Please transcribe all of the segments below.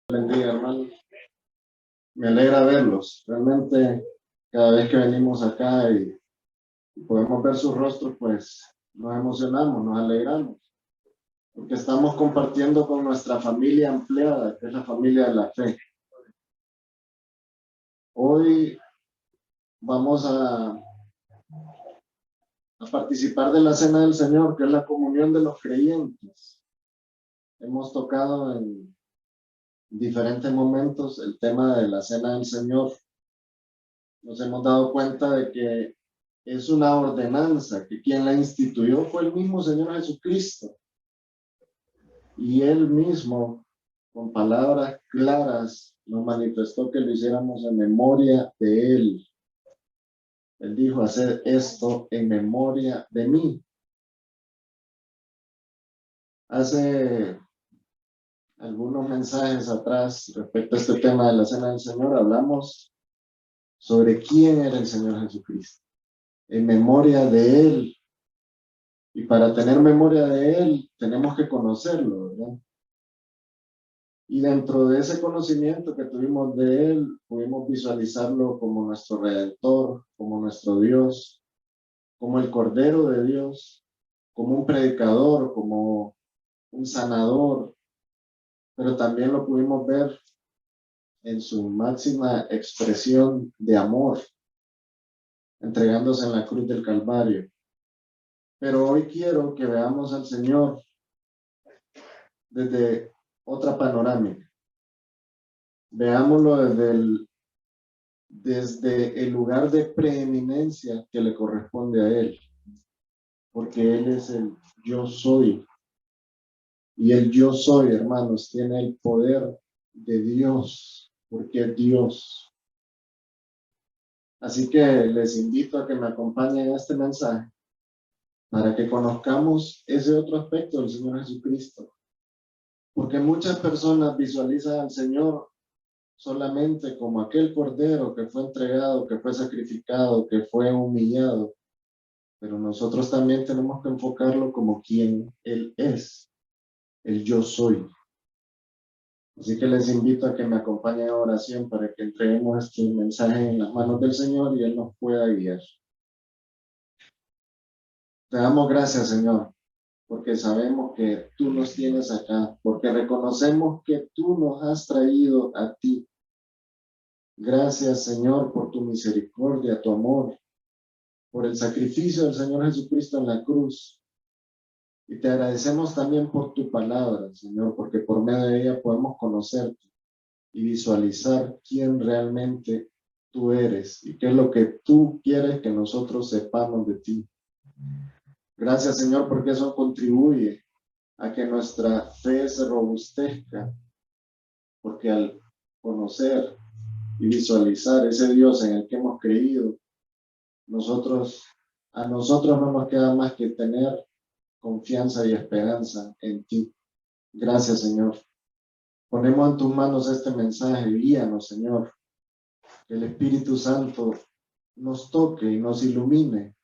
Bendiga, hermano. Me alegra verlos. Realmente, cada vez que venimos acá y podemos ver sus rostros, pues nos emocionamos, nos alegramos, porque estamos compartiendo con nuestra familia ampliada, que es la familia de la fe. Hoy vamos a participar de la Cena del Señor, que es la comunión de los creyentes. Hemos tocado en diferentes momentos el tema de la Cena del Señor. Nos hemos dado cuenta de que es una ordenanza, que quien la instituyó fue el mismo Señor Jesucristo. Y Él mismo, con palabras claras, nos manifestó que lo hiciéramos en memoria de Él. Él dijo, hacer esto en memoria de mí. Hace algunos mensajes atrás, respecto a este tema de la Cena del Señor, hablamos sobre quién era el Señor Jesucristo, en memoria de Él. Y para tener memoria de Él, tenemos que conocerlo, ¿verdad? Y dentro de ese conocimiento que tuvimos de Él, pudimos visualizarlo como nuestro Redentor, como nuestro Dios, como el Cordero de Dios, como un predicador, como un sanador, pero también lo pudimos ver en su máxima expresión de amor, entregándose en la cruz del Calvario. Pero hoy quiero que veamos al Señor desde otra panorámica. Veámoslo desde el lugar de preeminencia que le corresponde a Él, porque Él es el yo soy. Y el yo soy, hermanos, tiene el poder de Dios, porque es Dios. Así que les invito a que me acompañen a este mensaje para que conozcamos ese otro aspecto del Señor Jesucristo. Porque muchas personas visualizan al Señor solamente como aquel cordero que fue entregado, que fue sacrificado, que fue humillado. Pero nosotros también tenemos que enfocarlo como quien Él es, el yo soy. Así que les invito a que me acompañen a oración para que entreguemos este mensaje en las manos del Señor y Él nos pueda guiar. Te damos gracias, Señor, porque sabemos que tú nos tienes acá, porque reconocemos que tú nos has traído a ti. Gracias, Señor, por tu misericordia, tu amor, por el sacrificio del Señor Jesucristo en la cruz. Y te agradecemos también por tu palabra, Señor, porque por medio de ella podemos conocerte y visualizar quién realmente tú eres y qué es lo que tú quieres que nosotros sepamos de ti. Gracias, Señor, porque eso contribuye a que nuestra fe se robustezca, porque al conocer y visualizar ese Dios en el que hemos creído, a nosotros no nos queda más que tener confianza y esperanza en ti. Gracias, Señor. Ponemos en tus manos este mensaje, guíanos, Señor. Que el Espíritu Santo nos toque y nos ilumine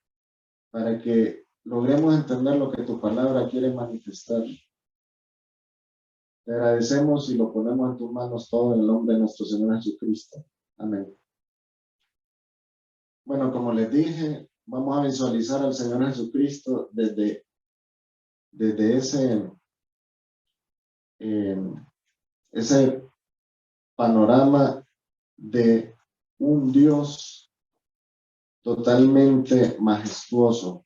para que logremos entender lo que tu palabra quiere manifestar. Te agradecemos y lo ponemos en tus manos todo en el nombre de nuestro Señor Jesucristo. Amén. Bueno, como les dije, vamos a visualizar al Señor Jesucristo desde ese panorama de un Dios totalmente majestuoso,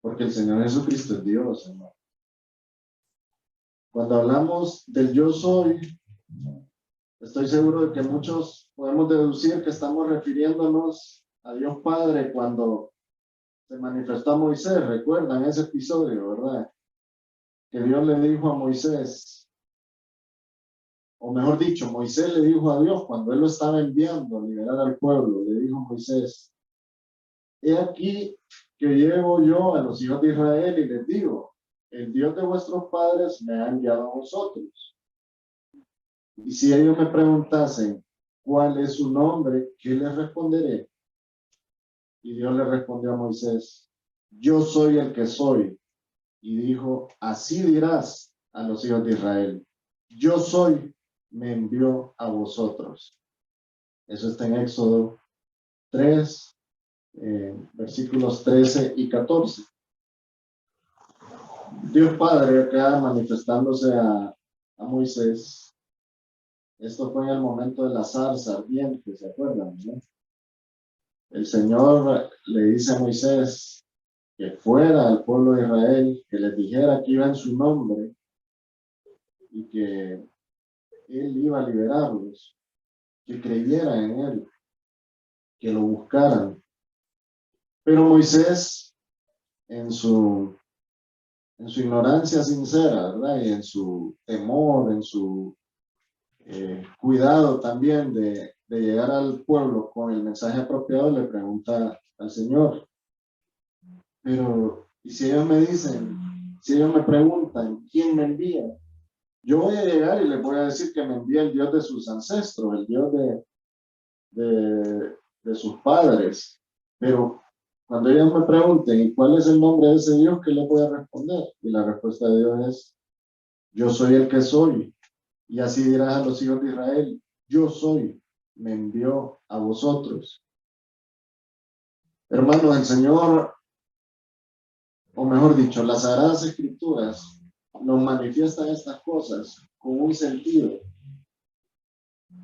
porque el Señor Jesucristo es Dios, hermano. Cuando hablamos del yo soy, estoy seguro de que muchos podemos deducir que estamos refiriéndonos a Dios Padre cuando se manifestó a Moisés. Recuerdan ese episodio, ¿verdad? Que Dios le dijo a Moisés, o mejor dicho, Moisés le dijo a Dios cuando él lo estaba enviando a liberar al pueblo, le dijo a Moisés, he aquí que llevo yo a los hijos de Israel y les digo, el Dios de vuestros padres me ha enviado a vosotros. Y si ellos me preguntasen cuál es su nombre, ¿qué les responderé? Y Dios le respondió a Moisés, yo soy el que soy. Y dijo, así dirás a los hijos de Israel, yo soy me envió a vosotros. Eso está en Éxodo 3, versículos 13 y 14. Dios Padre acá manifestándose a Moisés. Esto fue en el momento de la zarza ardiente, ¿se acuerdan? ¿No? El Señor le dice a Moisés que fuera al pueblo de Israel, que les dijera que iba en su nombre y que él iba a liberarlos, que creyeran en él, que lo buscaran. Pero Moisés, en su ignorancia sincera, ¿verdad? Y en su temor, en su cuidado también de llegar al pueblo con el mensaje apropiado, le pregunta al Señor, pero, ¿y si ellos me dicen, si ellos me preguntan, ¿quién me envía? Yo voy a llegar y les voy a decir que me envía el Dios de sus ancestros, el Dios de sus padres, pero cuando ellos me pregunten, ¿y cuál es el nombre de ese Dios? ¿Qué les voy a responder? Y la respuesta de Dios es, yo soy el que soy. Y así dirás a los hijos de Israel, yo soy, me envió a vosotros. Hermanos, el Señor, o mejor dicho, las Sagradas Escrituras nos manifiestan estas cosas con un sentido.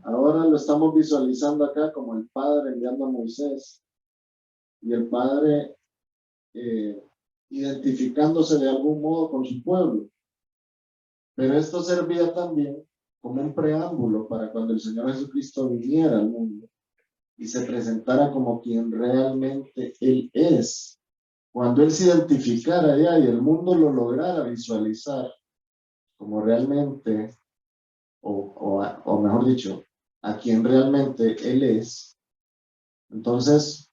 Ahora lo estamos visualizando acá como el Padre enviando a Moisés y el Padre identificándose de algún modo con su pueblo. Pero esto servía también como un preámbulo para cuando el Señor Jesucristo viniera al mundo y se presentara como quien realmente Él es. Cuando Él se identificara allá y el mundo lo lograra visualizar como realmente, o mejor dicho, a quien realmente Él es, entonces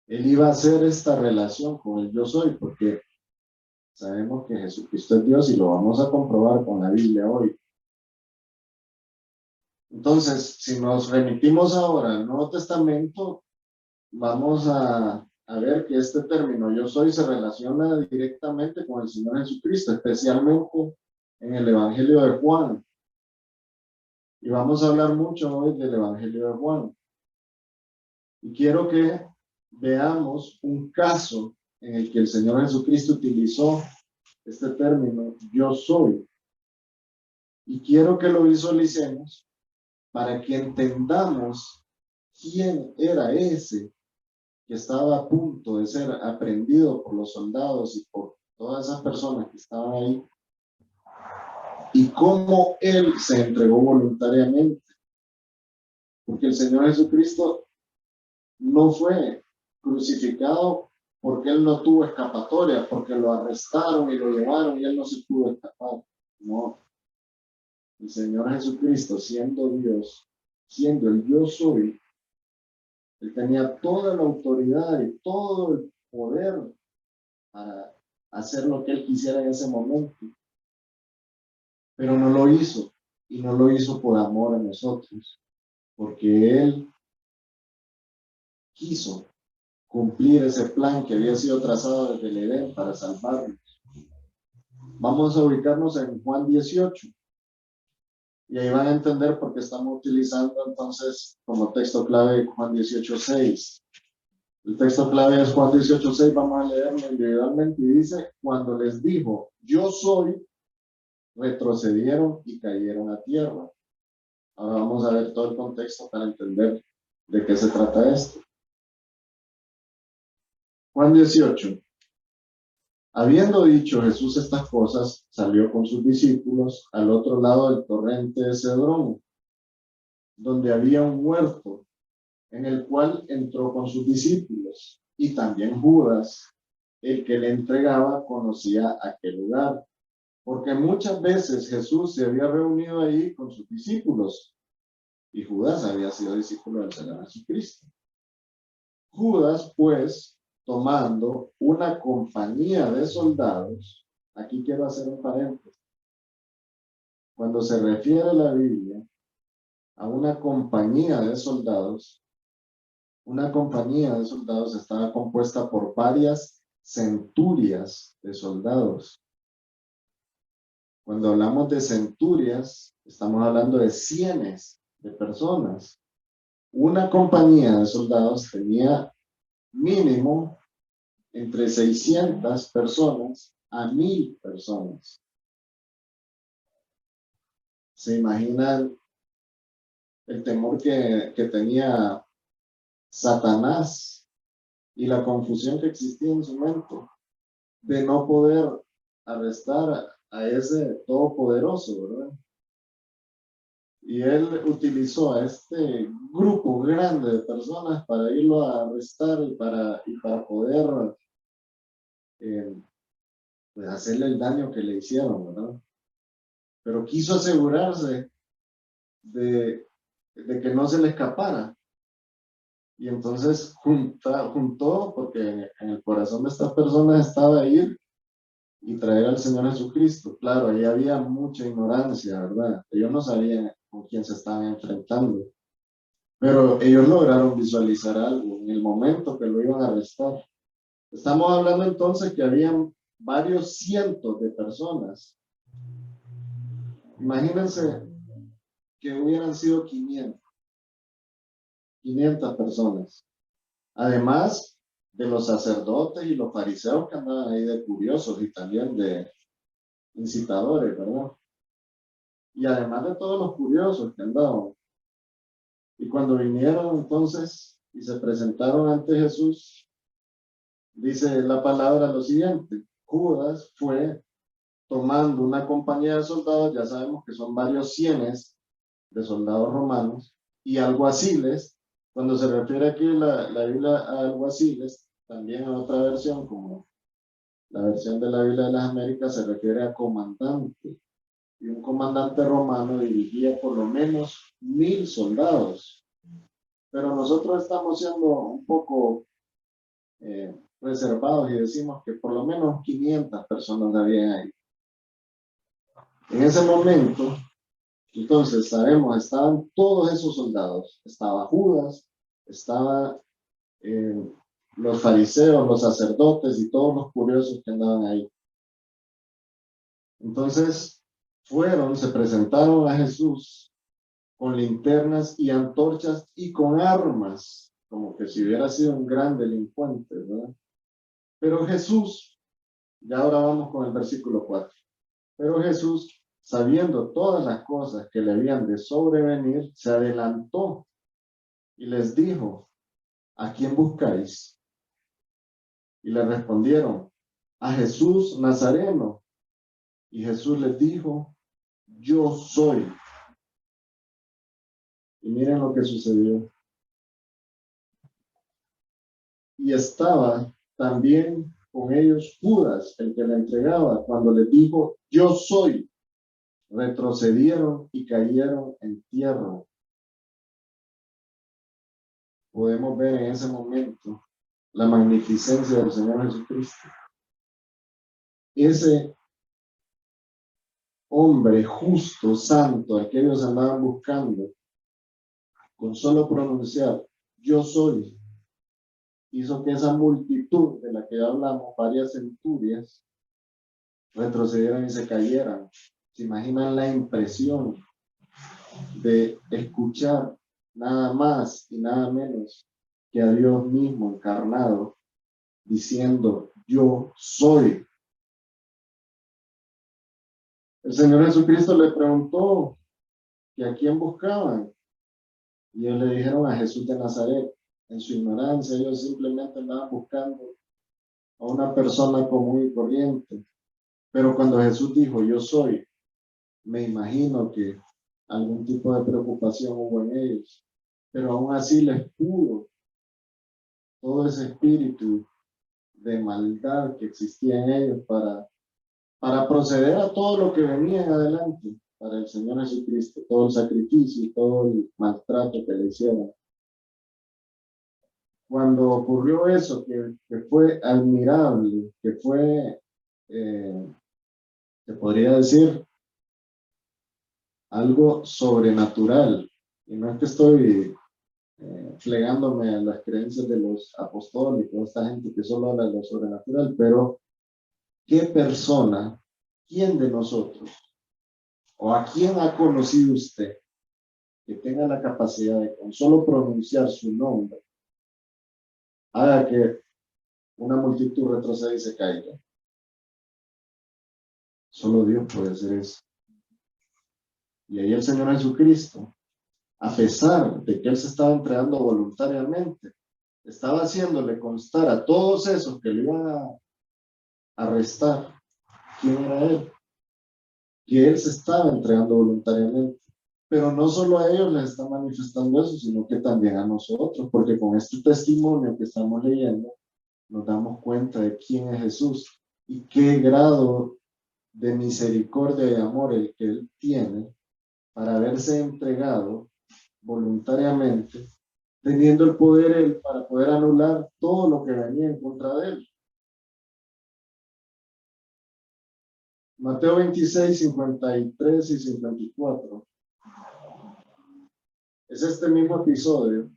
Él iba a hacer esta relación con el yo soy, porque sabemos que Jesucristo es Dios y lo vamos a comprobar con la Biblia hoy. Entonces, si nos remitimos ahora al Nuevo Testamento, vamos a ver que este término yo soy se relaciona directamente con el Señor Jesucristo, especialmente en el Evangelio de Juan. Y vamos a hablar mucho hoy del Evangelio de Juan. Y quiero que veamos un caso en el que el Señor Jesucristo utilizó este término yo soy. Y quiero que lo visualicemos para que entendamos quién era ese que estaba a punto de ser aprendido por los soldados y por todas esas personas que estaban ahí, y cómo él se entregó voluntariamente. Porque el Señor Jesucristo no fue crucificado porque él no tuvo escapatoria, porque lo arrestaron y lo llevaron y él no se pudo escapar. No. El Señor Jesucristo, siendo Dios, siendo el yo soy, él tenía toda la autoridad y todo el poder para hacer lo que él quisiera en ese momento. Pero no lo hizo, y no lo hizo por amor a nosotros, porque él quiso cumplir ese plan que había sido trazado desde el Edén para salvarnos. Vamos a ubicarnos en Juan 18, y ahí van a entender por qué estamos utilizando entonces como texto clave Juan 18:6. El texto clave es Juan 18:6, vamos a leerlo individualmente, y dice, cuando les dijo, yo soy, retrocedieron y cayeron a tierra. Ahora vamos a ver todo el contexto para entender de qué se trata esto. Juan 18. Habiendo dicho Jesús estas cosas, salió con sus discípulos al otro lado del torrente de Cedrón, donde había un huerto, en el cual entró con sus discípulos. Y también Judas, el que le entregaba, conocía aquel lugar, porque muchas veces Jesús se había reunido ahí con sus discípulos, y Judas había sido discípulo del Señor Jesucristo. Judas, pues, tomando una compañía de soldados, aquí quiero hacer un paréntesis. Cuando se refiere a la Biblia a una compañía de soldados, una compañía de soldados estaba compuesta por varias centurias de soldados. Cuando hablamos de centurias, estamos hablando de cientos de personas. Una compañía de soldados tenía mínimo entre 600 personas a 1000 personas. ¿Se imaginan el temor que tenía Satanás y la confusión que existía en su mente de no poder arrestar a ese todopoderoso, ¿verdad? Y él utilizó a este grupo grande de personas para irlo a arrestar y para poder pues hacerle el daño que le hicieron, ¿verdad? Pero quiso asegurarse de que no se le escapara. Y entonces juntó, porque en el corazón de estas personas estaba ir y traer al Señor Jesucristo. Claro, ahí había mucha ignorancia, ¿verdad? Ellos no sabían con quién se estaban enfrentando. Pero ellos lograron visualizar algo en el momento que lo iban a arrestar. Estamos hablando entonces que habían varios cientos de personas. Imagínense que hubieran sido 500 personas. Además de los sacerdotes y los fariseos que andaban ahí de curiosos y también de incitadores, ¿verdad? Y además de todos los curiosos que andaban. Y cuando vinieron entonces y se presentaron ante Jesús, dice la palabra lo siguiente: Judas fue tomando una compañía de soldados, ya sabemos que son varios cientos de soldados romanos, y alguaciles. Cuando se refiere aquí la Biblia a alguaciles, también en otra versión, como la versión de la Biblia de las Américas, se refiere a comandante. Y un comandante romano dirigía por lo menos 1000 soldados. Pero nosotros estamos siendo un poco reservados y decimos que por lo menos 500 personas habían ahí. En ese momento, entonces sabemos, estaban todos esos soldados. Estaba Judas, estaban los fariseos, los sacerdotes y todos los curiosos que andaban ahí. Entonces se presentaron a Jesús con linternas y antorchas y con armas, como que si hubiera sido un gran delincuente, ¿verdad? Pero Jesús, ya ahora vamos con el versículo 4. Pero Jesús, sabiendo todas las cosas que le habían de sobrevenir, se adelantó y les dijo: ¿a quién buscáis? Y le respondieron: a Jesús Nazareno. Y Jesús les dijo: yo soy. Y miren lo que sucedió. Y estaba también con ellos Judas, el que le entregaba. Cuando les dijo: yo soy, retrocedieron y cayeron en tierra. Podemos ver en ese momento la magnificencia del Señor Jesucristo. Ese hombre justo, santo, al que ellos andaban buscando, con solo pronunciar yo soy, hizo que esa multitud de la que hablamos, varias centurias, retrocedieran y se cayeran. ¿Se imaginan la impresión de escuchar nada más y nada menos que a Dios mismo encarnado diciendo yo soy? El Señor Jesucristo le preguntó que a quién buscaban, y ellos le dijeron: a Jesús de Nazaret. En su ignorancia ellos simplemente andaban buscando a una persona común y corriente. Pero cuando Jesús dijo yo soy, me imagino que algún tipo de preocupación hubo en ellos, pero aún así les pudo todo ese espíritu de maldad que existía en ellos para proceder a todo lo que venía en adelante para el Señor Jesucristo, todo el sacrificio y todo el maltrato que le hicieron. Cuando ocurrió eso, que fue admirable, que fue, se podría decir, algo sobrenatural, y no es que estoy plegándome a las creencias de los apostólicos, esta gente que solo habla de lo sobrenatural, pero ¿qué persona, quién de nosotros ¿O a quién ha conocido usted que tenga la capacidad de con solo pronunciar su nombre haga que una multitud retroceda y se caiga? Solo Dios puede hacer eso. Y ahí el Señor Jesucristo, a pesar de que Él se estaba entregando voluntariamente, estaba haciéndole constar a todos esos que le iban a arrestar quién era Él, que Él se estaba entregando voluntariamente. Pero no solo a ellos les está manifestando eso, sino que también a nosotros, porque con este testimonio que estamos leyendo, nos damos cuenta de quién es Jesús y qué grado de misericordia y amor el que Él tiene para haberse entregado voluntariamente, teniendo el poder Él para poder anular todo lo que venía en contra de Él. Mateo 26, 53 y 54. Es este mismo episodio,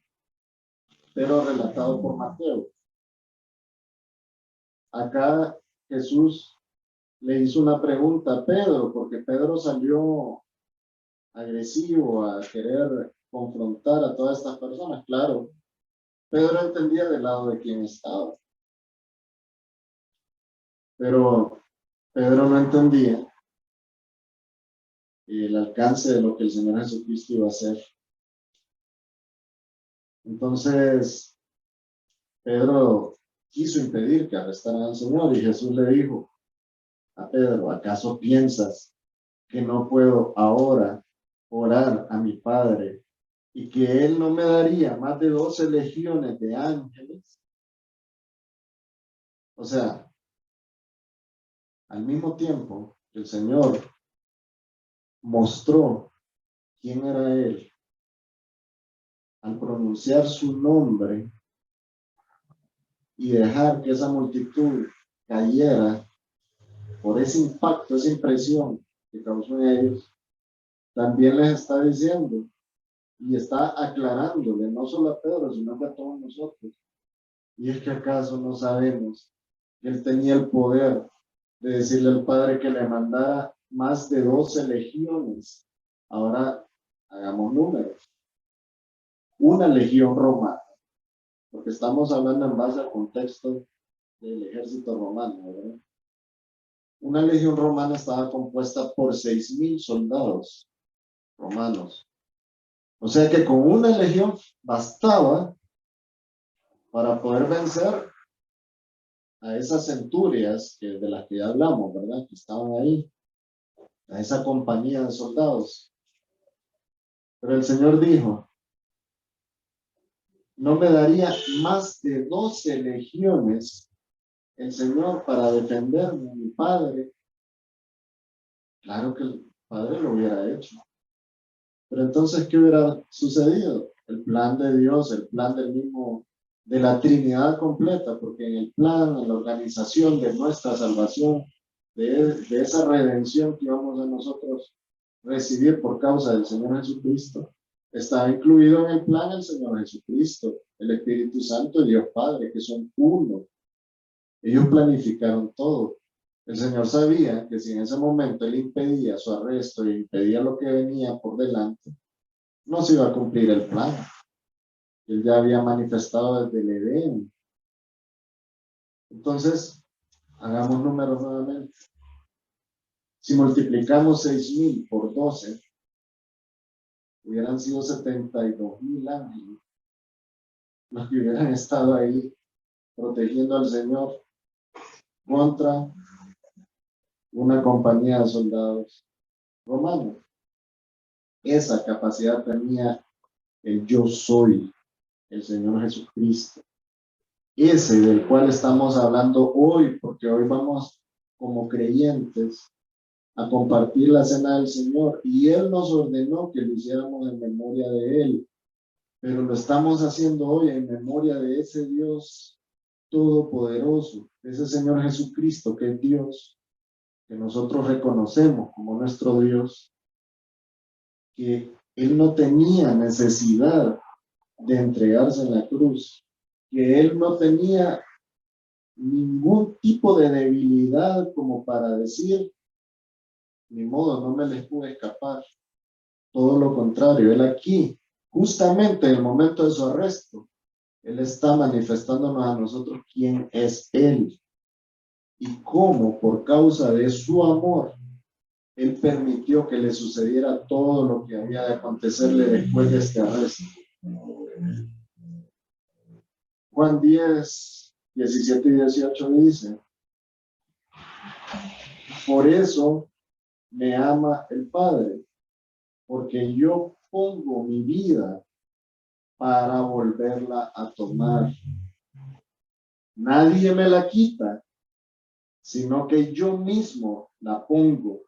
pero relatado por Mateo. Acá Jesús le hizo una pregunta a Pedro, porque Pedro salió agresivo a querer confrontar a todas estas personas. Claro, Pedro entendía del lado de quién estaba, pero Pedro no entendía el alcance de lo que el Señor Jesucristo iba a hacer. Entonces, Pedro quiso impedir que arrestaran al Señor y Jesús le dijo a Pedro, ¿acaso piensas que no puedo ahora orar a mi Padre y que Él no me daría más de 12 legiones de ángeles? O sea, al mismo tiempo que el Señor mostró quién era Él, al pronunciar su nombre y dejar que esa multitud cayera por ese impacto, esa impresión que causó en ellos, también les está diciendo y está aclarándole, no solo a Pedro, sino que a todos nosotros. Y es que acaso no sabemos que Él tenía el poder de decirle al Padre que le mandara más de 12 legiones. Ahora hagamos números. Una legión romana, porque estamos hablando en base al contexto del ejército romano, ¿verdad? Una legión romana estaba compuesta por 6,000 soldados romanos. O sea que con una legión bastaba para poder vencer a esas centurias de las que ya hablamos, ¿verdad? Que estaban ahí, a esa compañía de soldados. Pero el Señor dijo, no me daría más de 12 legiones el Señor para defenderme, mi Padre. Claro que el Padre lo hubiera hecho. Pero entonces, ¿qué hubiera sucedido? El plan de Dios, el plan del mismo, de la Trinidad completa, porque en el plan, en la organización de nuestra salvación, de esa redención que vamos a nosotros recibir por causa del Señor Jesucristo, está incluido en el plan el Señor Jesucristo, el Espíritu Santo y Dios Padre, que son uno. Ellos planificaron todo. El Señor sabía que si en ese momento Él impedía su arresto y impedía lo que venía por delante, no se iba a cumplir el plan. Él ya había manifestado desde el Edén. Entonces, hagamos números nuevamente. Si multiplicamos 6,000 por 12, hubieran sido 72,000 ángeles los que hubieran estado ahí protegiendo al Señor contra una compañía de soldados romanos. Esa capacidad tenía el yo soy, el Señor Jesucristo. Ese del cual estamos hablando hoy, porque hoy vamos como creyentes a compartir la cena del Señor y Él nos ordenó que lo hiciéramos en memoria de Él, pero lo estamos haciendo hoy en memoria de ese Dios todopoderoso, ese Señor Jesucristo que es Dios, que nosotros reconocemos como nuestro Dios, que Él no tenía necesidad de entregarse en la cruz, que Él no tenía ningún tipo de debilidad como para decir, Ni modo, no me les pude escapar. Todo lo contrario, él aquí, justamente en el momento de su arresto, él está manifestándonos a nosotros quién es él y cómo, por causa de su amor, él permitió que le sucediera todo lo que había de acontecerle después de este arresto. Juan 10, 17 y 18 dice: por eso me ama el Padre, porque yo pongo mi vida para volverla a tomar. Nadie me la quita, sino que yo mismo la pongo.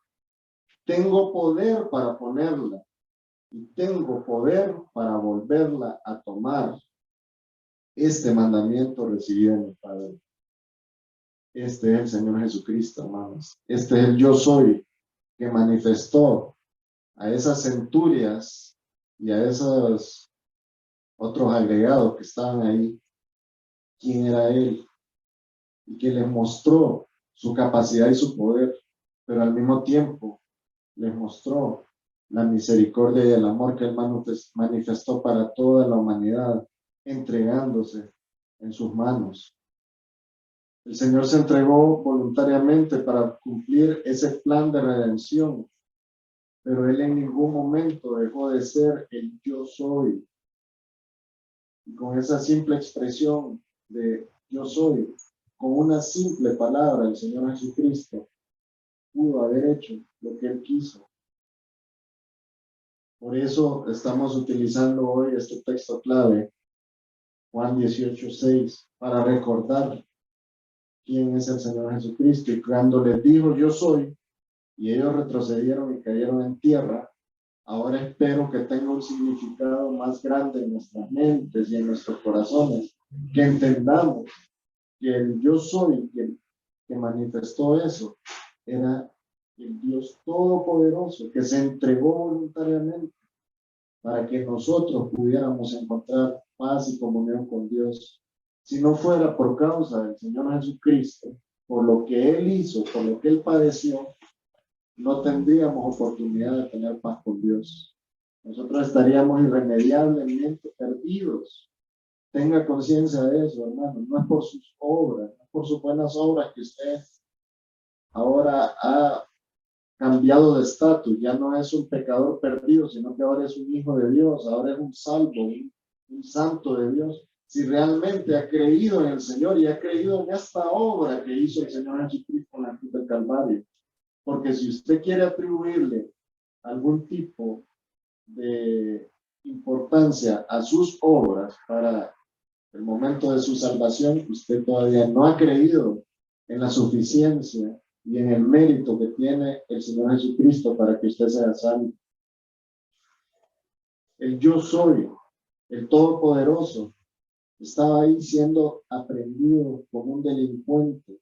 Tengo poder para ponerla y tengo poder para volverla a tomar. Este mandamiento recibí de mi Padre. Este es el Señor Jesucristo, hermanos. Este es el yo soy que manifestó a esas centurias y a esos otros agregados que estaban ahí, quién era él, y que les mostró su capacidad y su poder, pero al mismo tiempo les mostró la misericordia y el amor que él manifestó para toda la humanidad, entregándose en sus manos. El Señor se entregó voluntariamente para cumplir ese plan de redención, pero él en ningún momento dejó de ser el yo soy. Y con esa simple expresión de yo soy, con una simple palabra, el Señor Jesucristo pudo haber hecho lo que él quiso. Por eso estamos utilizando hoy este texto clave, Juan 18:6, para recordar quién es el Señor Jesucristo. Y cuando les dijo yo soy, y ellos retrocedieron y cayeron en tierra, ahora espero que tenga un significado más grande en nuestras mentes y en nuestros corazones, que entendamos que el yo soy que manifestó eso era el Dios Todopoderoso que se entregó voluntariamente para que nosotros pudiéramos encontrar paz y comunión con Dios. Si no fuera por causa del Señor Jesucristo, por lo que Él hizo, por lo que Él padeció, no tendríamos oportunidad de tener paz con Dios. Nosotros estaríamos irremediablemente perdidos. Tenga conciencia de eso, hermano. No es por sus obras, no es por sus buenas obras que usted ahora ha cambiado de estatus. Ya no es un pecador perdido, sino que ahora es un hijo de Dios, ahora es un salvo, un santo de Dios. Si realmente ha creído en el Señor y ha creído en esta obra que hizo el Señor Jesucristo en la cruz del Calvario. Porque si usted quiere atribuirle algún tipo de importancia a sus obras para el momento de su salvación, usted todavía no ha creído en la suficiencia y en el mérito que tiene el Señor Jesucristo para que usted sea salvo. El yo soy, el Todopoderoso, estaba ahí siendo aprendido como un delincuente,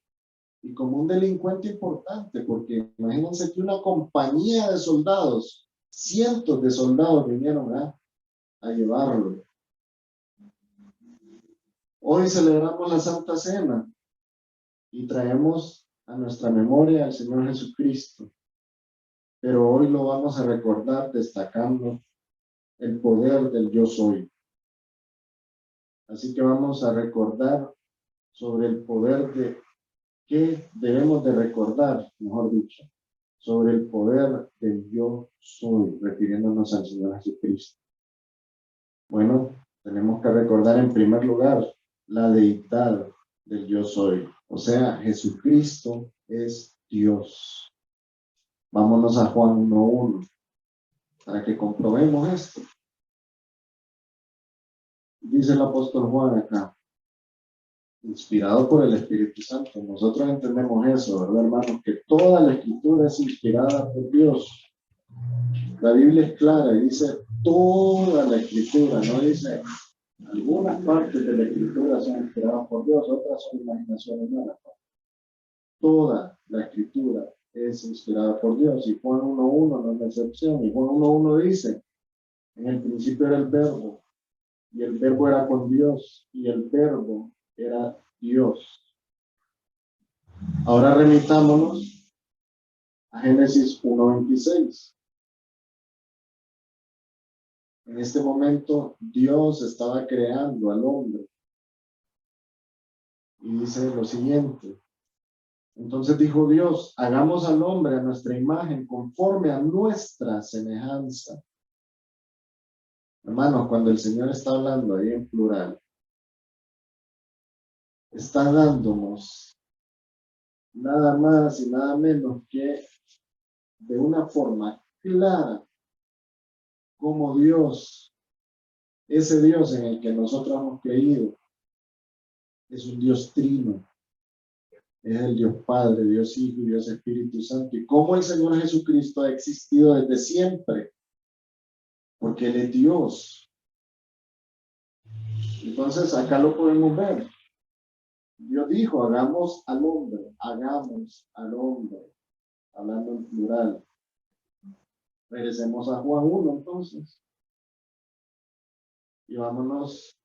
y como un delincuente importante, porque imagínense que una compañía de soldados, cientos de soldados vinieron a llevarlo. Hoy celebramos la Santa Cena y traemos a nuestra memoria al Señor Jesucristo, pero hoy lo vamos a recordar destacando el poder del yo soy. Así que vamos a recordar sobre el poder de qué debemos de recordar, mejor dicho, sobre el poder del yo soy, refiriéndonos al Señor Jesucristo. Bueno, tenemos que recordar en primer lugar la deidad del yo soy, o sea, Jesucristo es Dios. Vámonos a Juan 1:1 para que comprobemos esto. Dice el apóstol Juan acá, inspirado por el Espíritu Santo. Nosotros entendemos eso, ¿verdad, hermanos? Que toda la escritura es inspirada por Dios. La Biblia es clara y dice toda la escritura, no dice algunas partes de la escritura son inspiradas por Dios, otras son imaginación humana. Toda la escritura es inspirada por Dios y Juan 1:1 no es la excepción. Y Juan 1:1 dice, en el principio era el verbo y el verbo era con Dios y el verbo era Dios. Ahora remitámonos a Génesis 1:26. En este momento, Dios estaba creando al hombre. Y dice lo siguiente. Entonces dijo Dios, hagamos al hombre a nuestra imagen, conforme a nuestra semejanza. Hermanos, cuando el Señor está hablando ahí en plural, está dándonos nada más y nada menos que de una forma clara como Dios, ese Dios en el que nosotros hemos creído, es un Dios trino. Es el Dios Padre, Dios Hijo y Dios Espíritu Santo. Y cómo el Señor Jesucristo ha existido desde siempre, porque Él es Dios. Entonces acá lo podemos ver. Dios dijo, hagamos al hombre, hablando en plural. Regresemos a Juan 1 entonces. Y vámonos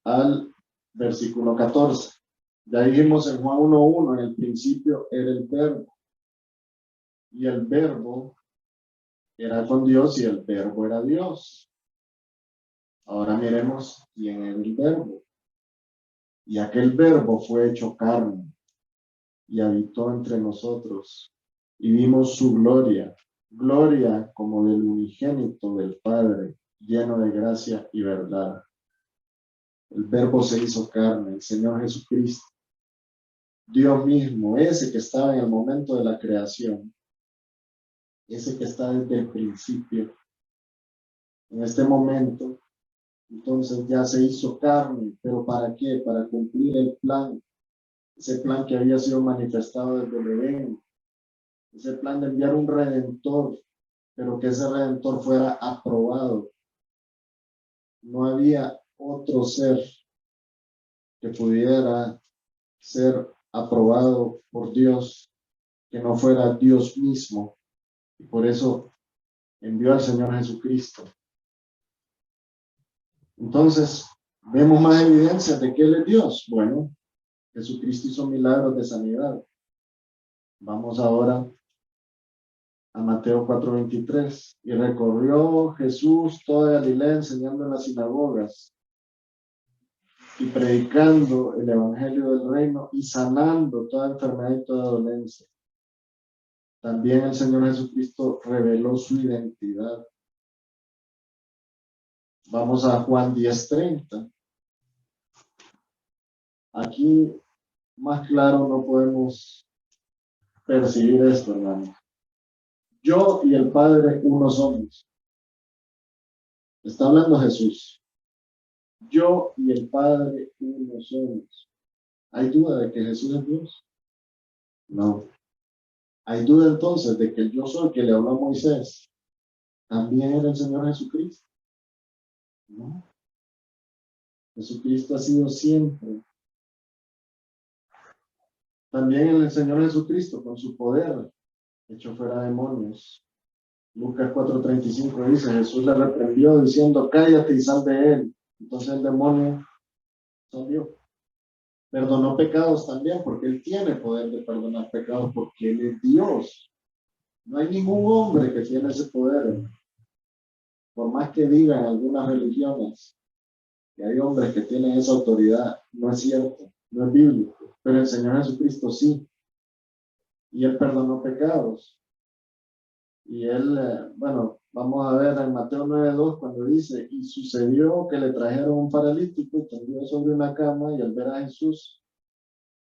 al versículo 14. Ya dijimos en Juan 1:1, en el principio era el verbo. Y el verbo era con Dios y el verbo era Dios. Ahora miremos quién es el verbo. Y aquel verbo fue hecho carne y habitó entre nosotros. Y vimos su gloria, gloria como del unigénito del Padre, lleno de gracia y verdad. El verbo se hizo carne, el Señor Jesucristo. Dios mismo, ese que estaba en el momento de la creación, ese que está desde el principio, en este momento, entonces ya se hizo carne, pero ¿para qué? Para cumplir el plan, ese plan que había sido manifestado desde el Edén, ese plan de enviar un redentor, pero que ese redentor fuera aprobado. No había otro ser que pudiera ser aprobado por Dios, que no fuera Dios mismo, y por eso envió al Señor Jesucristo. Entonces, vemos más evidencias de que Él es Dios. Bueno, Jesucristo hizo milagros de sanidad. Vamos ahora a Mateo 4:23. Y recorrió Jesús toda Galilea enseñando en las sinagogas y predicando el evangelio del reino y sanando toda enfermedad y toda dolencia. También el Señor Jesucristo reveló su identidad. Vamos a Juan 10:30. Aquí más claro no podemos percibir esto, hermano. Yo y el Padre uno somos. Está hablando Jesús. Yo y el Padre uno somos. ¿Hay duda de que Jesús es Dios? No. ¿Hay duda entonces de que el yo soy que le habló a Moisés también era el Señor Jesucristo? No. Jesucristo ha sido siempre. También el Señor Jesucristo con su poder echó fuera demonios. Lucas 4:35 dice, Jesús le reprendió diciendo, cállate y sal de él. Entonces el demonio salió. Perdonó pecados también, porque Él tiene poder de perdonar pecados, porque Él es Dios. No hay ningún hombre que tiene ese poder. Por más que digan algunas religiones que hay hombres que tienen esa autoridad, no es cierto, no es bíblico. Pero el Señor Jesucristo sí. Y Él perdonó pecados. Y Él, bueno, vamos a ver en Mateo 9:2 cuando dice, y sucedió que le trajeron un paralítico tendido sobre una cama y al ver a Jesús,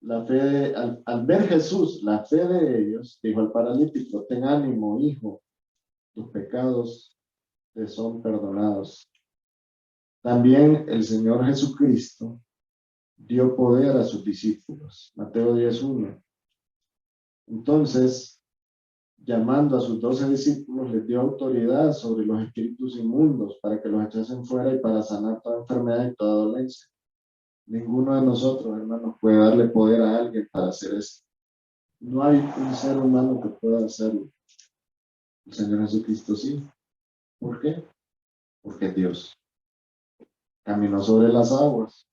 al ver Jesús, la fe de ellos, dijo al paralítico, ten ánimo, hijo, tus pecados te son perdonados. También el Señor Jesucristo dio poder a sus discípulos. Mateo 10:1. Entonces, llamando a sus 12 discípulos, les dio autoridad sobre los espíritus inmundos para que los echasen fuera y para sanar toda enfermedad y toda dolencia. Ninguno de nosotros, hermanos, puede darle poder a alguien para hacer eso. No hay un ser humano que pueda hacerlo. El Señor Jesucristo sí. ¿Por qué? Porque es Dios. Caminó sobre las aguas.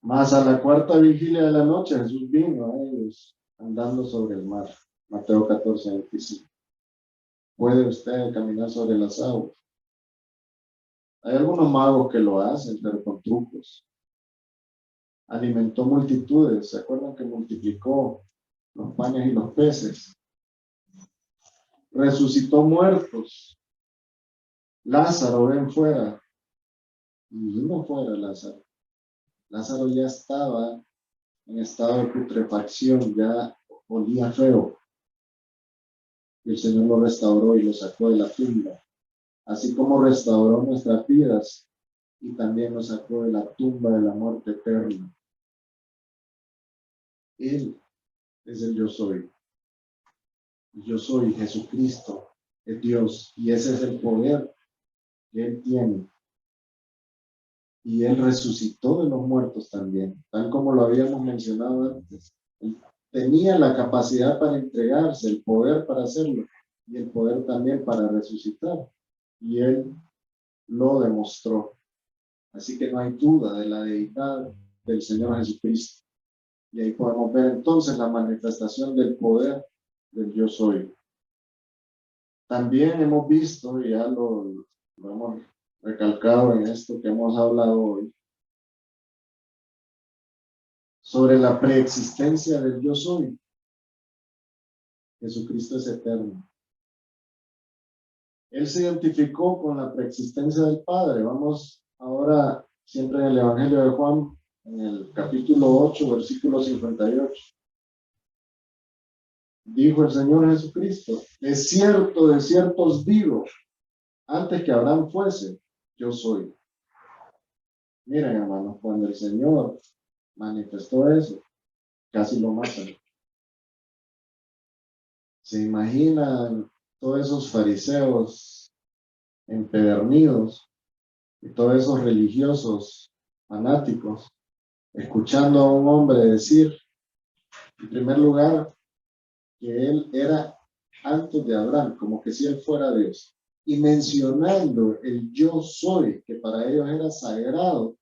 Más a la cuarta vigilia de la noche, Jesús vino a ellos andando sobre el mar. Mateo 14:25. ¿Puede usted caminar sobre las aguas? Hay algunos magos que lo hacen, pero con trucos. Alimentó multitudes. ¿Se acuerdan que multiplicó los panes y los peces? Resucitó muertos. Lázaro, ven fuera. Y vino fuera Lázaro. Lázaro ya estaba en estado de putrefacción, ya olía feo. Y el Señor lo restauró y lo sacó de la tumba, así como restauró nuestras vidas y también nos sacó de la tumba de la muerte eterna. Él es el yo soy. Yo soy Jesucristo, es Dios, y ese es el poder que Él tiene. Y Él resucitó de los muertos también, tal como lo habíamos mencionado antes. Él tenía la capacidad para entregarse, el poder para hacerlo, y el poder también para resucitar. Y Él lo demostró. Así que no hay duda de la deidad del Señor Jesucristo. Y ahí podemos ver entonces la manifestación del poder del yo soy. También hemos visto, y ya lo hemos recalcado en esto que hemos hablado hoy, sobre la preexistencia del yo soy. Jesucristo es eterno. Él se identificó con la preexistencia del Padre. Vamos ahora siempre en el Evangelio de Juan, en el capítulo 8, versículo 58. Dijo el Señor Jesucristo: de cierto os digo, antes que Abraham fuese, yo soy. Miren, hermanos, cuando el Señor manifestó eso, casi lo matan. ¿Se imaginan todos esos fariseos empedernidos y todos esos religiosos fanáticos escuchando a un hombre decir, en primer lugar, que él era antes de Abraham, como que si él fuera Dios, y mencionando el yo soy, que para ellos era sagrado,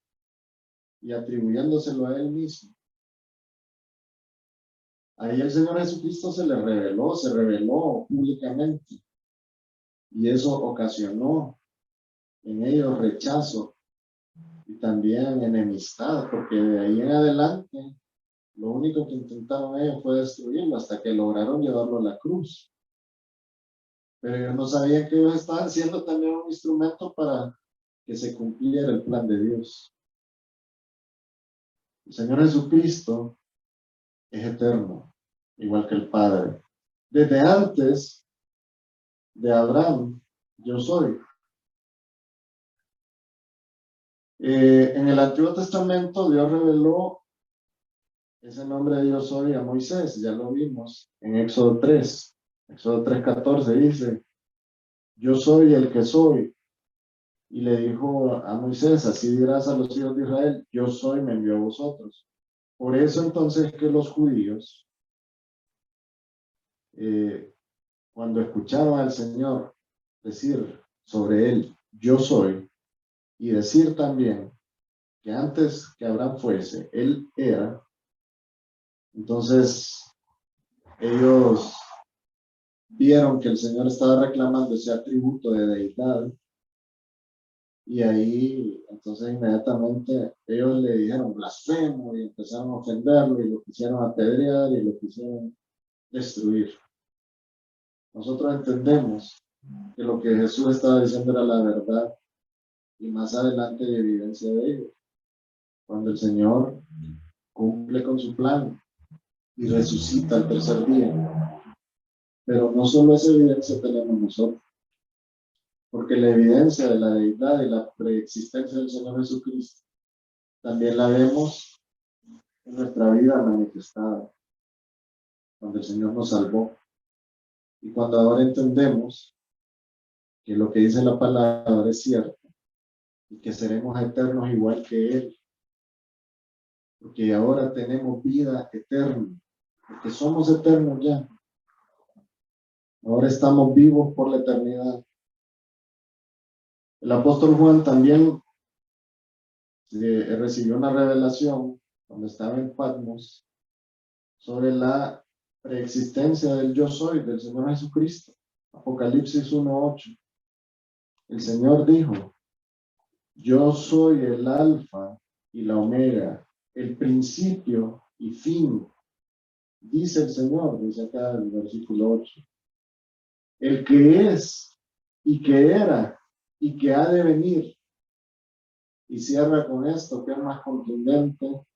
y atribuyéndoselo a él mismo? Ahí el Señor Jesucristo se reveló públicamente, y eso ocasionó en ellos rechazo y también enemistad, porque de ahí en adelante lo único que intentaron ellos fue destruirlo hasta que lograron llevarlo a la cruz. Pero ellos no sabían que ellos estaban siendo también un instrumento para que se cumpliera el plan de Dios. El Señor Jesucristo es eterno, igual que el Padre. Desde antes de Abraham, yo soy. En el Antiguo Testamento Dios reveló ese nombre de yo soy a Moisés, ya lo vimos en Éxodo 3. Éxodo 3:14 dice, yo soy el que soy. Y le dijo a Moisés, así dirás a los hijos de Israel, yo soy, me envió a vosotros. Por eso entonces que los judíos, cuando escucharon al Señor decir sobre él, yo soy, y decir también que antes que Abraham fuese, él era, entonces ellos vieron que el Señor estaba reclamando ese atributo de deidad, y ahí entonces inmediatamente ellos le dijeron blasfemo y empezaron a ofenderlo y lo quisieron apedrear y lo quisieron destruir. Nosotros entendemos que lo que Jesús estaba diciendo era la verdad, y más adelante hay evidencia de ello, cuando el Señor cumple con su plan y resucita al tercer día. Pero no solo esa evidencia tenemos nosotros, porque la evidencia de la deidad y la preexistencia del Señor Jesucristo también la vemos en nuestra vida manifestada, cuando el Señor nos salvó. Y cuando ahora entendemos que lo que dice la palabra es cierto y que seremos eternos igual que Él, porque ahora tenemos vida eterna, porque somos eternos ya. Ahora estamos vivos por la eternidad. El apóstol Juan también recibió una revelación cuando estaba en Patmos sobre la preexistencia del yo soy, del Señor Jesucristo. Apocalipsis 1:8. El Señor dijo, yo soy el alfa y la omega, el principio y fin. Dice el Señor, dice acá el versículo 8. El que es y que era y que ha de venir. Y cierra con esto, que es más contundente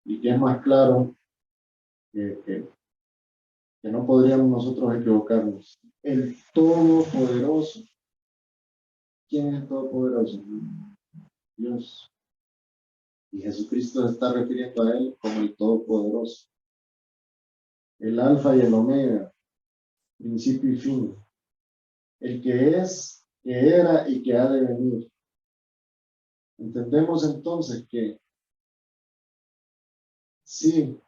y que es más claro, que no podríamos nosotros equivocarnos. El Todopoderoso. ¿Quién es el Todopoderoso? Dios. Y Jesucristo se está refiriendo a él como el Todopoderoso. El Alfa y el Omega, principio y fin. El que es, que era y que ha de venir. Entendemos entonces que sí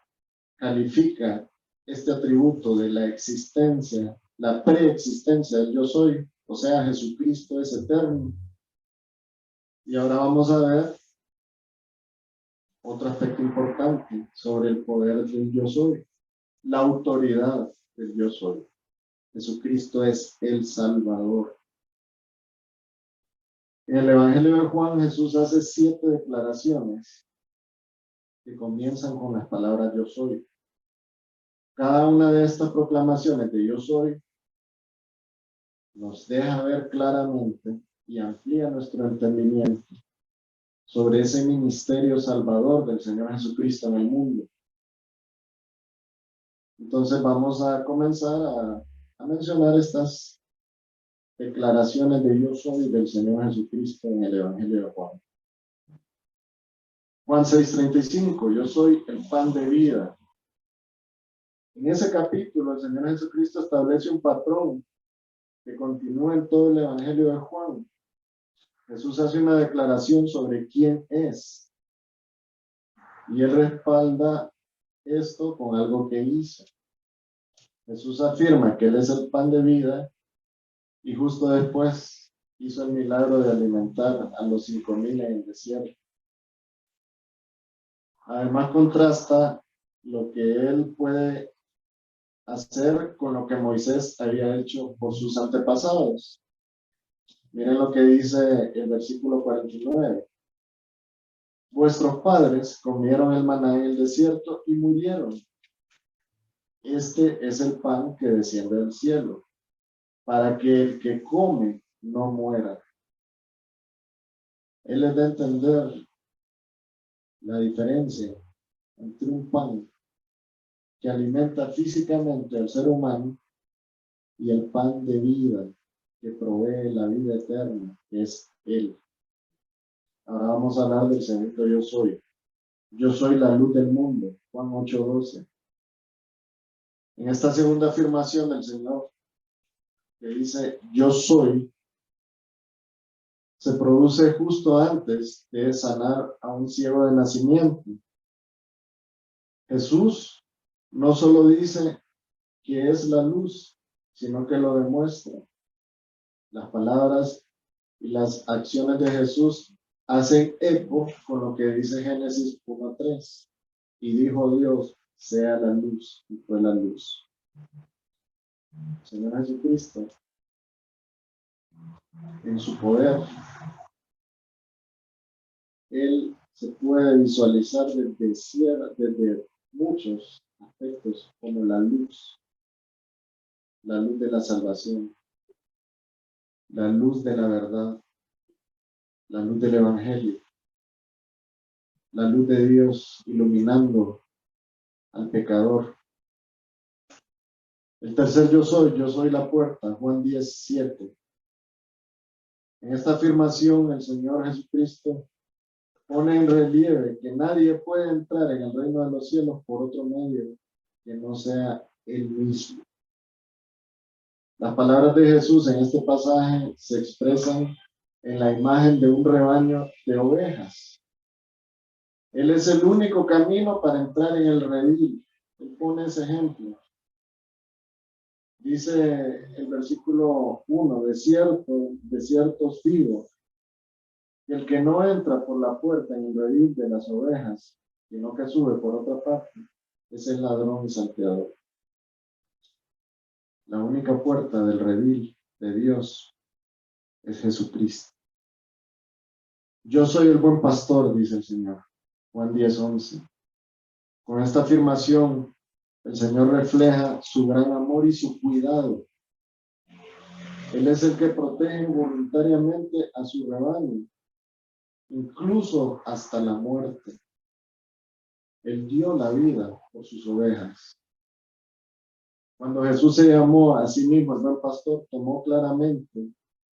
califica este atributo de la existencia, la preexistencia del yo soy, o sea, Jesucristo es eterno. Y ahora vamos a ver otro aspecto importante sobre el poder del yo soy, la autoridad del yo soy. Jesucristo es el Salvador. En el Evangelio de Juan, Jesús hace 7 declaraciones que comienzan con las palabras yo soy. Cada una de estas proclamaciones de yo soy nos deja ver claramente y amplía nuestro entendimiento sobre ese ministerio salvador del Señor Jesucristo en el mundo. Entonces vamos a comenzar a mencionar estas declaraciones de yo soy del Señor Jesucristo en el Evangelio de Juan. Juan 6:35, yo soy el pan de vida. En ese capítulo el Señor Jesucristo establece un patrón que continúa en todo el Evangelio de Juan. Jesús hace una declaración sobre quién es y él respalda esto con algo que hizo. Jesús afirma que él es el pan de vida y justo después hizo el milagro de alimentar a los 5,000 en el desierto. Además contrasta lo que él puede hacer con lo que Moisés había hecho por sus antepasados. Miren lo que dice el versículo 49. Vuestros padres comieron el maná en el desierto y murieron. Este es el pan que desciende del cielo, para que el que come no muera. Él les da a entender la diferencia entre un pan que alimenta físicamente al ser humano y el pan de vida que provee la vida eterna, que es Él. Ahora vamos a hablar del segundo yo soy. Yo soy la luz del mundo, Juan 8:12. En esta segunda afirmación del Señor, que dice yo soy, se produce justo antes de sanar a un ciego de nacimiento. Jesús no solo dice que es la luz, sino que lo demuestra. Las palabras y las acciones de Jesús hacen eco con lo que dice Génesis 1:3. Y dijo Dios, sea la luz, y fue la luz. Señor Jesucristo, en su poder, Él se puede visualizar desde muchos aspectos, como la luz de la salvación, la luz de la verdad, la luz del Evangelio, la luz de Dios iluminando al pecador. El tercer yo soy la puerta, Juan 10:7. En esta afirmación el Señor Jesucristo pone en relieve que nadie puede entrar en el reino de los cielos por otro medio que no sea Él mismo. Las palabras de Jesús en este pasaje se expresan en la imagen de un rebaño de ovejas. Él es el único camino para entrar en el redil. Él pone ese ejemplo. Dice el versículo 1, de cierto os digo, que el que no entra por la puerta en el redil de las ovejas, sino que sube por otra parte, es el ladrón y salteador. La única puerta del redil de Dios es Jesucristo. Yo soy el buen pastor, dice el Señor. Juan 10:11. Con esta afirmación, el Señor refleja su gran amor y su cuidado. Él es el que protege voluntariamente a su rebaño, incluso hasta la muerte. Él dio la vida por sus ovejas. Cuando Jesús se llamó a sí mismo el buen pastor, tomó claramente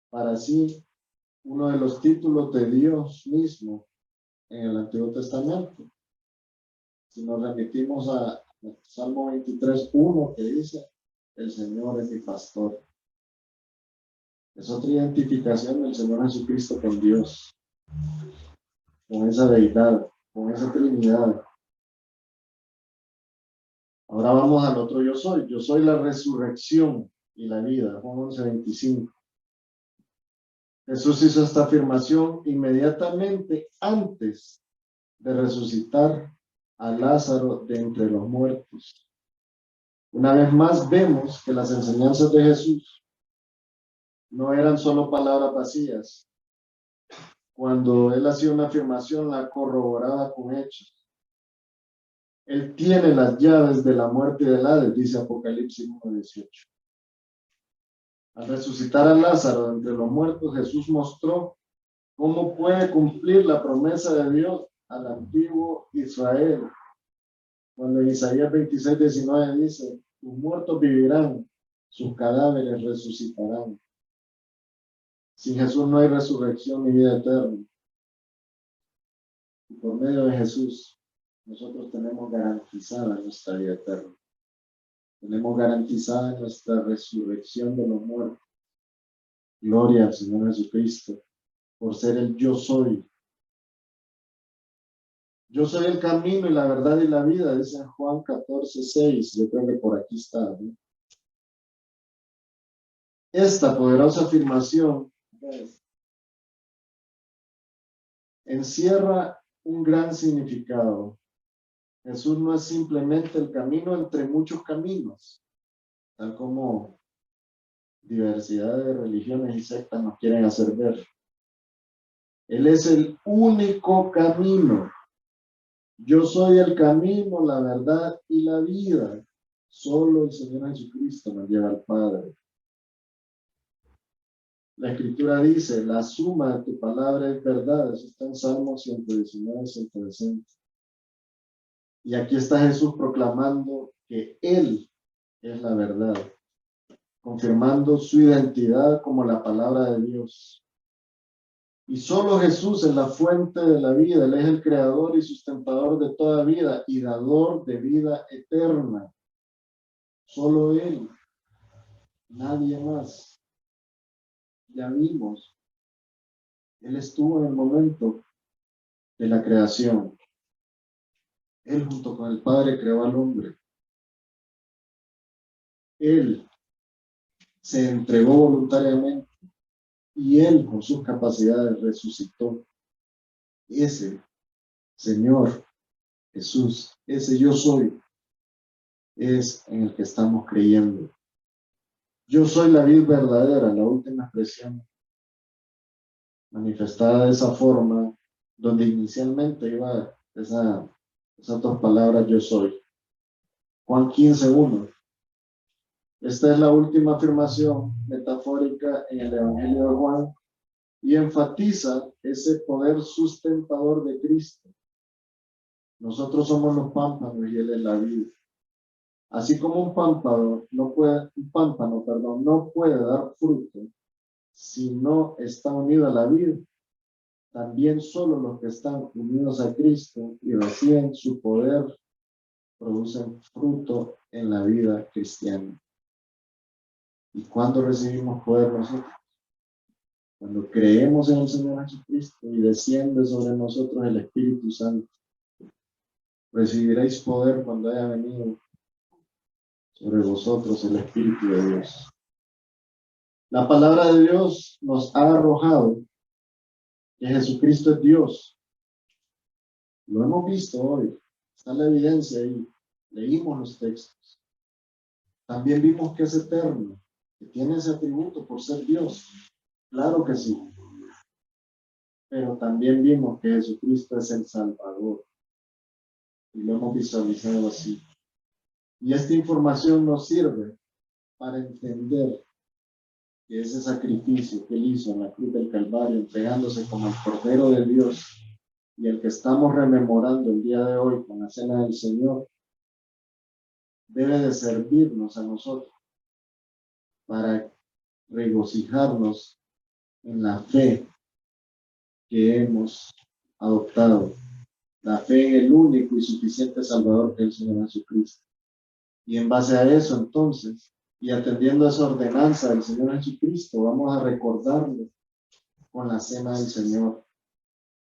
para sí uno de los títulos de Dios mismo en el Antiguo Testamento. Si nos remitimos a Salmo 23:1, que dice, el Señor es mi pastor. Es otra identificación del Señor Jesucristo con Dios, con esa deidad, con esa Trinidad. Ahora vamos al otro yo soy. Yo soy la resurrección y la vida. Juan 11:25. Jesús hizo esta afirmación inmediatamente antes de resucitar a Lázaro de entre los muertos. Una vez más vemos que las enseñanzas de Jesús no eran solo palabras vacías. Cuando él hacía una afirmación, la corroboraba con hechos. Él tiene las llaves de la muerte y del Hades, dice Apocalipsis 1:18. Al resucitar a Lázaro de entre los muertos, Jesús mostró cómo puede cumplir la promesa de Dios al antiguo Israel. Cuando en Isaías 26:19 dice, tus muertos vivirán, sus cadáveres resucitarán. Sin Jesús no hay resurrección ni vida eterna. Y por medio de Jesús, nosotros tenemos garantizada nuestra vida eterna. Tenemos garantizada nuestra resurrección de los muertos. Gloria al Señor Jesucristo, por ser el yo soy. Yo soy el camino y la verdad y la vida, dice Juan 14:6. Yo creo que por aquí está, ¿no? Esta poderosa afirmación encierra un gran significado. Jesús no es simplemente el camino entre muchos caminos, tal como diversidad de religiones y sectas nos quieren hacer ver. Él es el único camino. Yo soy el camino, la verdad y la vida. Solo el Señor Jesucristo nos lleva al Padre. La Escritura dice, la suma de tu palabra es verdad. Eso está en Salmo 119, 160. Y aquí está Jesús proclamando que Él es la verdad, confirmando su identidad como la palabra de Dios. Y solo Jesús es la fuente de la vida. Él es el creador y sustentador de toda vida y dador de vida eterna. Solo Él, nadie más. Ya vimos, Él estuvo en el momento de la creación. Él junto con el Padre creó al hombre. Él se entregó voluntariamente y Él con sus capacidades resucitó. Ese Señor Jesús, ese yo soy, es en el que estamos creyendo. Yo soy la vid verdadera, la última expresión manifestada de esa forma, donde inicialmente iba esas dos palabras yo soy. Juan 15:1. Esta es la última afirmación metafórica en el Evangelio de Juan y enfatiza ese poder sustentador de Cristo. Nosotros somos los pámpanos y Él es la vid. Así como un pámpano no puede dar fruto si no está unido a la vid, también solo los que están unidos a Cristo y reciben su poder producen fruto en la vida cristiana. ¿Y cuándo recibimos poder nosotros? Cuando creemos en el Señor Jesucristo y desciende sobre nosotros el Espíritu Santo. Recibiréis poder cuando haya venido sobre vosotros el Espíritu de Dios. La palabra de Dios nos ha arrojado que Jesucristo es Dios. Lo hemos visto hoy. Está la evidencia ahí. leímos los textos. También vimos que es eterno, que tiene ese atributo por ser Dios. Claro que sí. Pero también vimos que Jesucristo es el Salvador. Y lo hemos visualizado así. Y esta información nos sirve para entender que ese sacrificio que él hizo en la cruz del Calvario, entregándose como el Cordero de Dios, y el que estamos rememorando el día de hoy con la Cena del Señor, debe de servirnos a nosotros para regocijarnos en la fe que hemos adoptado, la fe en el único y suficiente Salvador que es el Señor Jesucristo. Y en base a eso, entonces, y atendiendo a esa ordenanza del Señor Jesucristo, vamos a recordarlo con la Cena del Señor.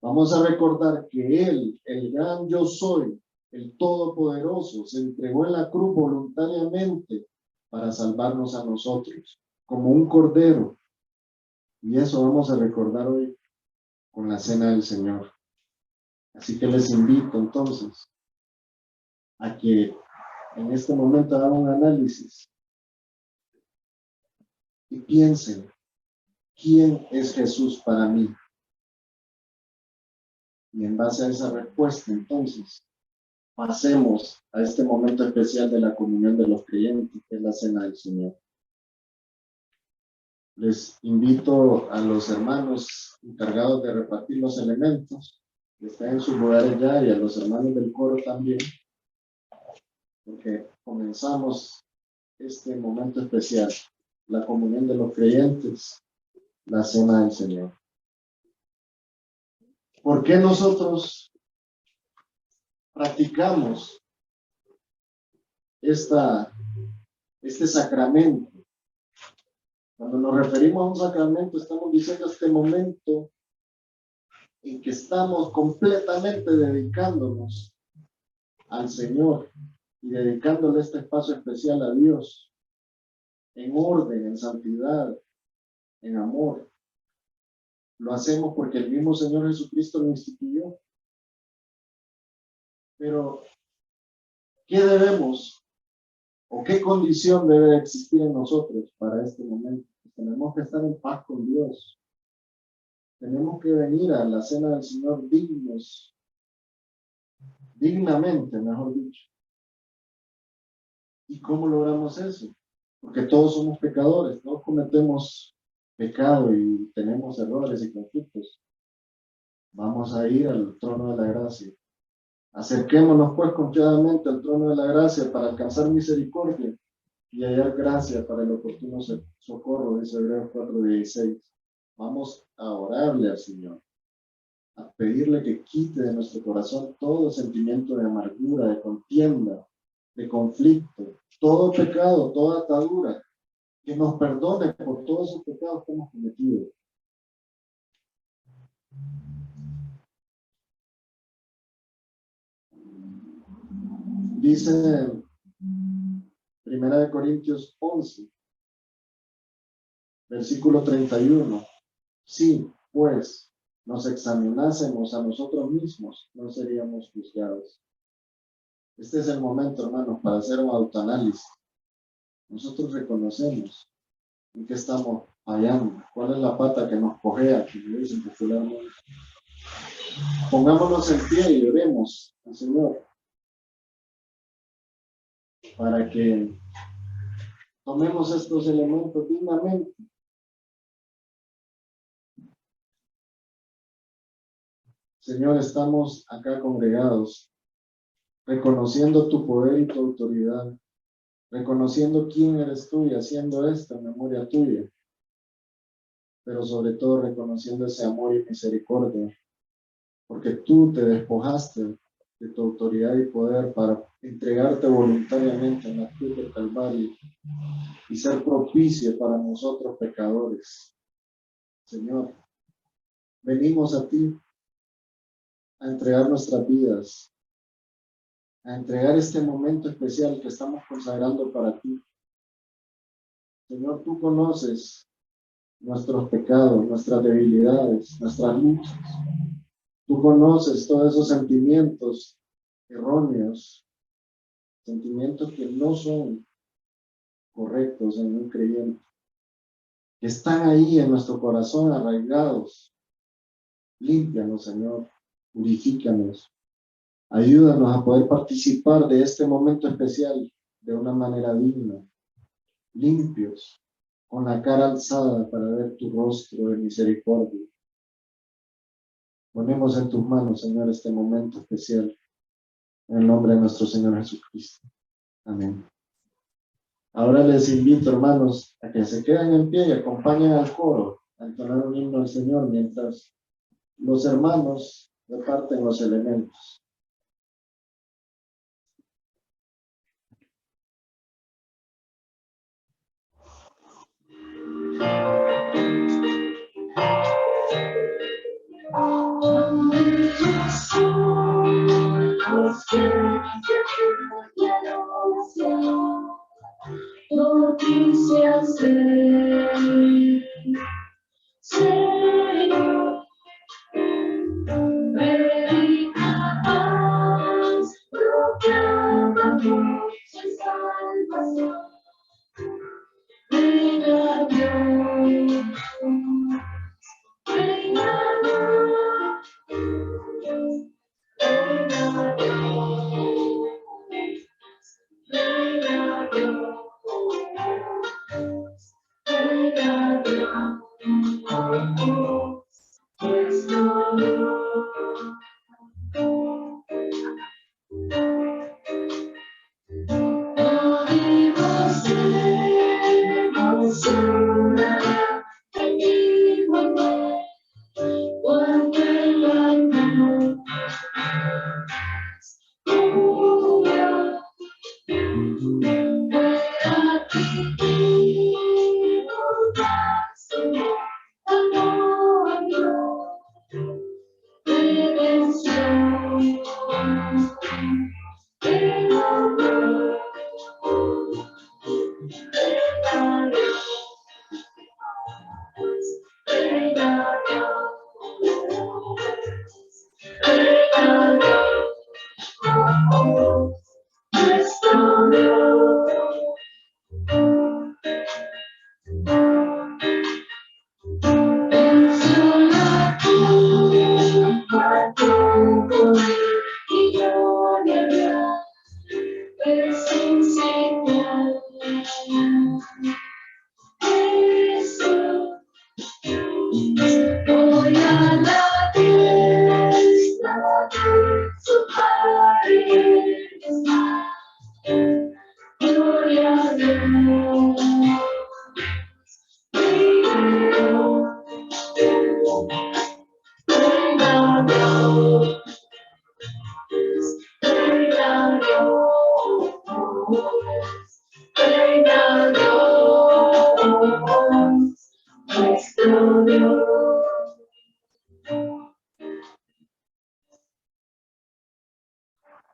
Vamos a recordar que Él, el gran yo soy, el Todopoderoso, se entregó en la cruz voluntariamente para salvarnos a nosotros, como un cordero. Y eso vamos a recordar hoy con la Cena del Señor. Así que les invito entonces a que en este momento hagan un análisis y piensen, ¿quién es Jesús para mí? Y en base a esa respuesta, entonces, pasemos a este momento especial de la comunión de los creyentes, que es la Cena del Señor. Les invito a los hermanos encargados de repartir los elementos, que estén en sus lugares ya, y a los hermanos del coro también, porque comenzamos este momento especial, la comunión de los creyentes, la Cena del Señor. ¿Por qué nosotros practicamos este sacramento? Cuando nos referimos a un sacramento, estamos diciendo este momento en que estamos completamente dedicándonos al Señor y dedicándole este espacio especial a Dios, en orden, en santidad, en amor. Lo hacemos porque el mismo Señor Jesucristo lo instituyó. Pero, ¿qué debemos o qué condición debe existir en nosotros para este momento? Tenemos que estar en paz con Dios. Tenemos que venir a la Cena del Señor dignos, dignamente, mejor dicho. ¿Y cómo logramos eso? Porque todos somos pecadores, todos cometemos pecado y tenemos errores y conflictos. Vamos a ir al trono de la gracia. Acerquémonos pues confiadamente al trono de la gracia para alcanzar misericordia y hallar gracia para el oportuno socorro, dice Hebreos 4:16. Vamos a orarle al Señor, a pedirle que quite de nuestro corazón todo sentimiento de amargura, de contienda, de conflicto, todo pecado, toda atadura, que nos perdone por todos esos pecados que hemos cometido. Dice 1 Corintios 11, versículo 31. Sí, pues, nos examinásemos a nosotros mismos, no seríamos juzgados. Este es el momento, hermanos, para hacer un autoanálisis. Nosotros reconocemos en qué estamos fallando, cuál es la pata que nos cojea, que me dicen popularmente. Pongámonos en pie y oremos al Señor para que tomemos estos elementos dignamente. Señor, estamos acá congregados, reconociendo tu poder y tu autoridad, reconociendo quién eres tú y haciendo esto en memoria tuya, pero sobre todo reconociendo ese amor y misericordia, porque tú te despojaste de tu autoridad y poder para entregarte voluntariamente en la cruz del Calvario y ser propicio para nosotros pecadores. Señor, venimos a ti a entregar nuestras vidas, a entregar este momento especial que estamos consagrando para ti. Señor, tú conoces nuestros pecados, nuestras debilidades, nuestras luchas. Tú conoces todos esos sentimientos erróneos sentimientos que no son correctos en un creyente, que están ahí en nuestro corazón arraigados. Límpianos, Señor, purifícanos, ayúdanos a poder participar de este momento especial de una manera digna, limpios, con la cara alzada para ver tu rostro de misericordia. Ponemos en tus manos, Señor, este momento especial, en el nombre de nuestro Señor Jesucristo. Amén. Ahora les invito, hermanos, a que se queden en pie y acompañen al coro a entonar un himno al Señor mientras los hermanos reparten los elementos. Noticias de Señor, predicadas, proclamamos su salvación. Venga Dios, venga Dios, venga Dios, venga Dios.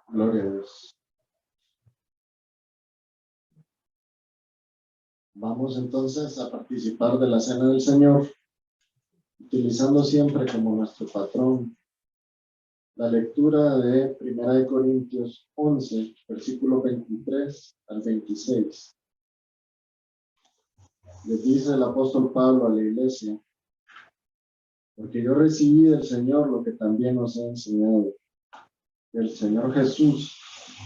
Gloria a Dios. Vamos entonces a participar de la Cena del Señor, utilizando siempre como nuestro patrón la lectura de 1 Corintios 11, versículo 23 al 26. Les dice el apóstol Pablo a la iglesia: porque yo recibí del Señor lo que también os he enseñado. El Señor Jesús,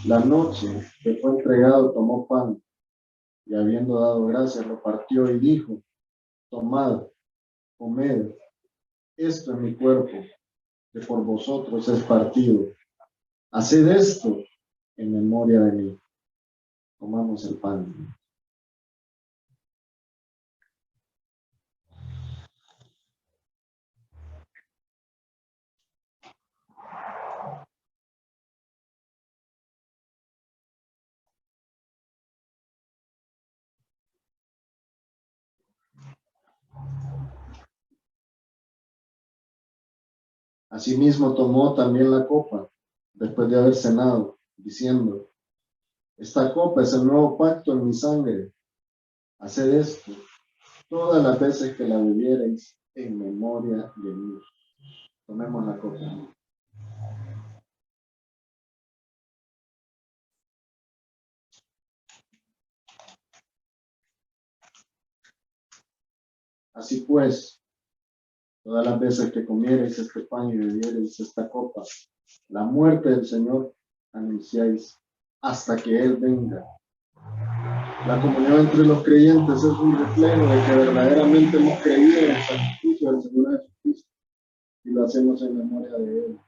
la noche que fue entregado, tomó pan y habiendo dado gracias, lo partió y dijo: tomad, comed, esto es mi cuerpo, que por vosotros es partido. Haced esto en memoria de mí. Tomamos el pan. Asimismo tomó también la copa, después de haber cenado, diciendo: esta copa es el nuevo pacto en mi sangre. Haced esto todas las veces que la bebiereis en memoria de mí. Tomemos la copa. Así pues, todas las veces que comiereis este pan y bebiereis esta copa, la muerte del Señor anunciáis hasta que Él venga. La comunión entre los creyentes es un reflejo de que verdaderamente hemos creído en el sacrificio del Señor Jesucristo y lo hacemos en memoria de Él.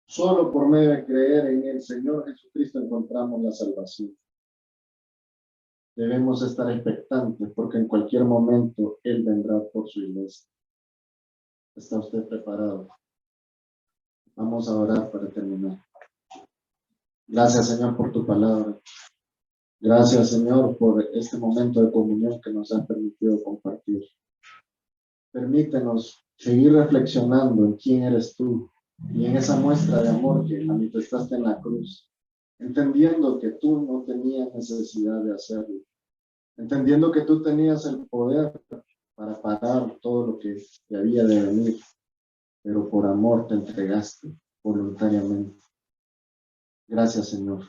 Solo por medio de creer en el Señor Jesucristo encontramos la salvación. Debemos estar expectantes porque en cualquier momento Él vendrá por su iglesia. ¿Está usted preparado? Vamos a orar para terminar. Gracias, Señor, por tu palabra. Gracias, Señor, por este momento de comunión que nos has permitido compartir. Permítenos seguir reflexionando en quién eres tú y en esa muestra de amor que manifestaste en la cruz, entendiendo que tú no tenías necesidad de hacerlo, entendiendo que tú tenías el poder para parar todo lo que te había de venir, pero por amor te entregaste voluntariamente. Gracias, Señor.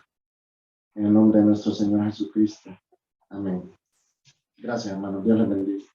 En el nombre de nuestro Señor Jesucristo. Amén. Gracias, hermano. Dios les bendiga.